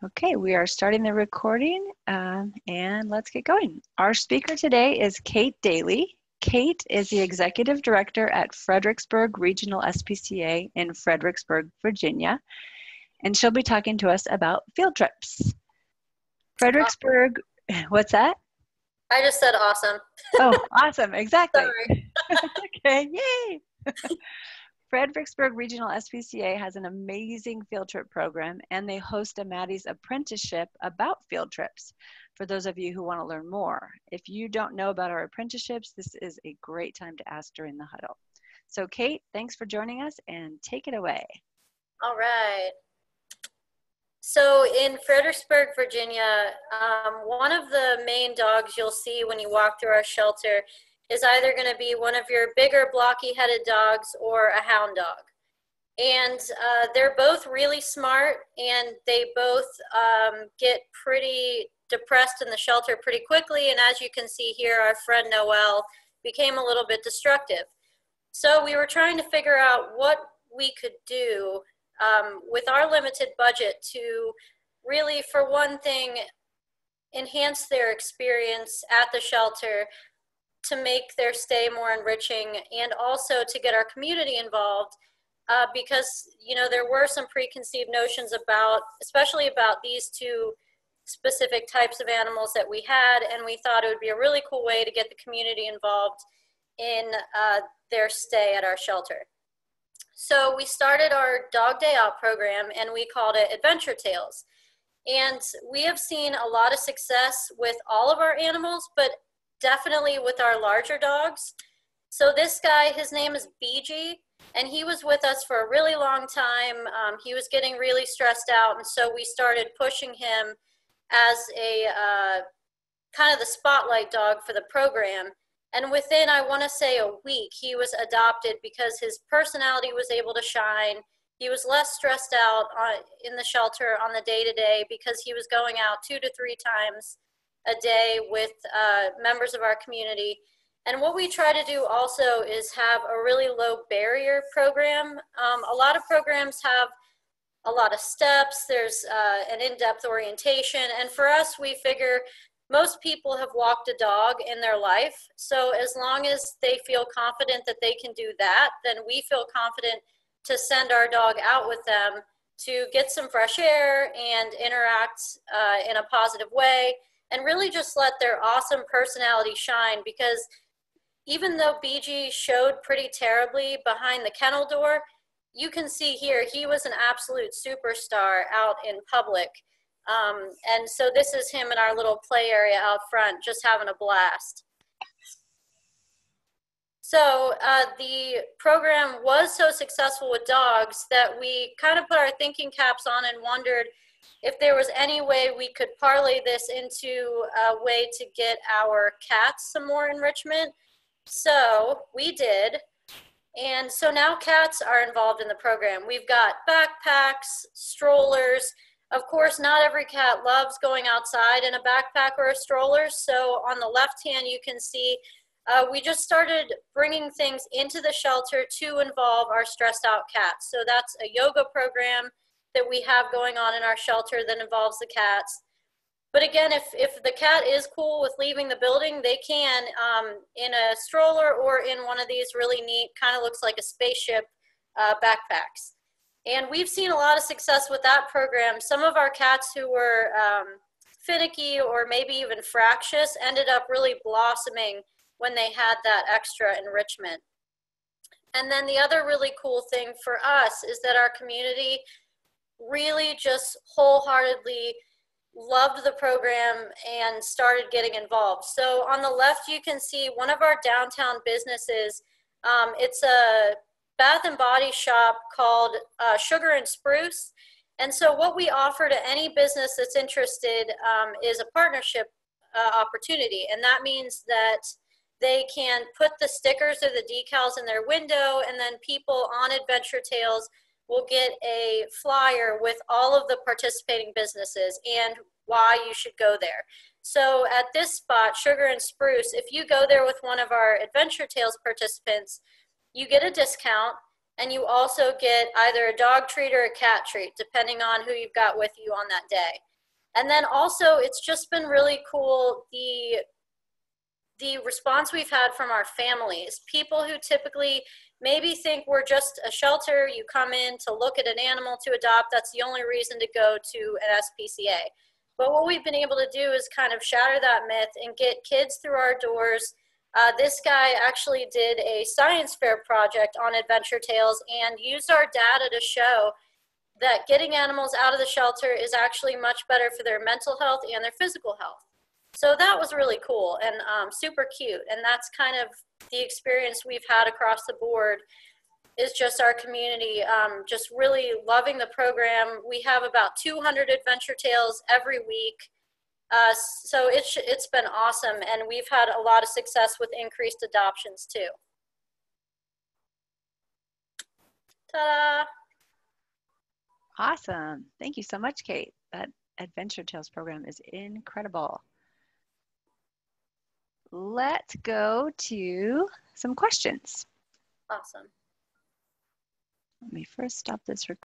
Okay, we are starting the recording and let's get going. Our speaker today is Kate Daly. Kate is the Executive Director at Fredericksburg Regional SPCA in Fredericksburg, Virginia, and she'll be talking to us about field trips. Fredericksburg, what's that? I just said awesome. Oh, awesome, exactly. Sorry. Okay, yay! Fredericksburg Regional SPCA has an amazing field trip program, and they host a Maddie's apprenticeship about field trips for those of you who want to learn more. If you don't know about our apprenticeships, this is a great time to ask during the huddle. So Kate, thanks for joining us and take it away. All right. So in Fredericksburg, Virginia, one of the main dogs you'll see when you walk through our shelter is either going to be one of your bigger blocky-headed dogs or a hound dog. And they're both really smart, and they both get pretty depressed in the shelter pretty quickly. And as you can see here, our friend Noelle became a little bit destructive. So we were trying to figure out what we could do with our limited budget to really, for one thing, enhance their experience at the shelter, to make their stay more enriching, and also to get our community involved because, you know, there were some preconceived notions about, especially about these two specific types of animals that we had, and we thought it would be a really cool way to get the community involved in their stay at our shelter. So we started our Dog Day Out program, and we called it Adventure Tales. And we have seen a lot of success with all of our animals, but definitely with our larger dogs. So this guy, his name is BG, and he was with us for a really long time. He was getting really stressed out, and so we started pushing him as a kind of the spotlight dog for the program. And within, I want to say, a week, he was adopted because his personality was able to shine. He was less stressed out in the shelter on the day-to-day because he was going out 2 to 3 times a day with members of our community. And what we try to do also is have a really low barrier program. A lot of programs have a lot of steps. There's an in-depth orientation. And for us, we figure most people have walked a dog in their life. So as long as they feel confident that they can do that, then we feel confident to send our dog out with them to get some fresh air and interact in a positive way, and really just let their awesome personality shine. Because even though BG showed pretty terribly behind the kennel door, you can see here he was an absolute superstar out in public. And so this is him in our little play area out front, just having a blast. So the program was so successful with dogs that we kind of put our thinking caps on and wondered if there was any way we could parlay this into a way to get our cats some more enrichment. So we did. And so now cats are involved in the program. We've got backpacks, strollers. Of course, not every cat loves going outside in a backpack or a stroller. So on the left hand, you can see we just started bringing things into the shelter to involve our stressed out cats. So that's a yoga program that we have going on in our shelter that involves the cats. But again, if the cat is cool with leaving the building, they can in a stroller or in one of these really neat, kind of looks like a spaceship backpacks. And we've seen a lot of success with that program. Some of our cats who were finicky or maybe even fractious ended up really blossoming when they had that extra enrichment. And then the other really cool thing for us is that our community really just wholeheartedly loved the program and started getting involved. So on the left, you can see one of our downtown businesses. It's a bath and body shop called Sugar and Spruce. And so what we offer to any business that's interested is a partnership opportunity. And that means that they can put the stickers or the decals in their window, and then people on Adventure Tales will get a flyer with all of the participating businesses and why you should go there. So at this spot, Sugar and Spruce, if you go there with one of our Adventure Tales participants, you get a discount, and you also get either a dog treat or a cat treat, depending on who you've got with you on that day. And then also, it's just been really cool, the response we've had from our families. People who typically maybe think we're just a shelter, you come in to look at an animal to adopt, that's the only reason to go to an SPCA. But what we've been able to do is kind of shatter that myth and get kids through our doors. This guy actually did a science fair project on Adventure Tales and used our data to show that getting animals out of the shelter is actually much better for their mental health and their physical health. So that was really cool and super cute. And that's kind of the experience we've had across the board, is just our community just really loving the program. We have about 200 Adventure Tales every week. So it's been awesome. And we've had a lot of success with increased adoptions too. Ta-da! Awesome. Thank you so much, Kate. That Adventure Tales program is incredible. Let's go to some questions. Awesome. Let me first stop this recording.